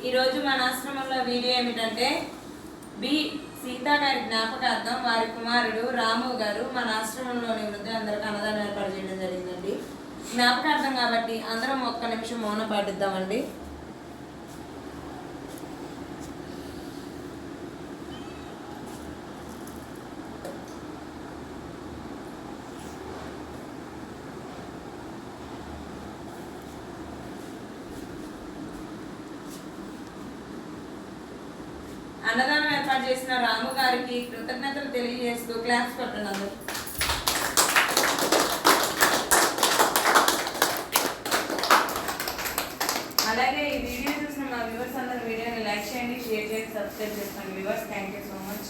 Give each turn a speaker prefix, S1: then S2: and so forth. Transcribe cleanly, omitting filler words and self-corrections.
S1: ఈరోజు మన ఆశ్రమంలో వీడియో ఏమిటంటే బి సీతా గారి జ్ఞాపకార్థం వారి కుమారుడు రాము గారు మన ఆశ్రమంలోని వృద్ధులందరికీ అన్నదానం ఏర్పాటు చేయడం జరిగిందండి. జ్ఞాపకార్థం కాబట్టి అందరం ఒక్క నిమిషం మౌనం పాటిద్దామండి. అన్నదానం ఏర్పాటు చేసిన రాము గారికి కృతజ్ఞతలు తెలియజేస్తూ క్లాప్స్ కొట్టండి. అలాగే ఈ వీడియో చూసిన మా వ్యూవర్స్ అందరూ వీడియోని లైక్ చేయండి, షేర్ చేయండి, సబ్స్క్రైబ్ చేసుకోండి. Viewers thank you so much.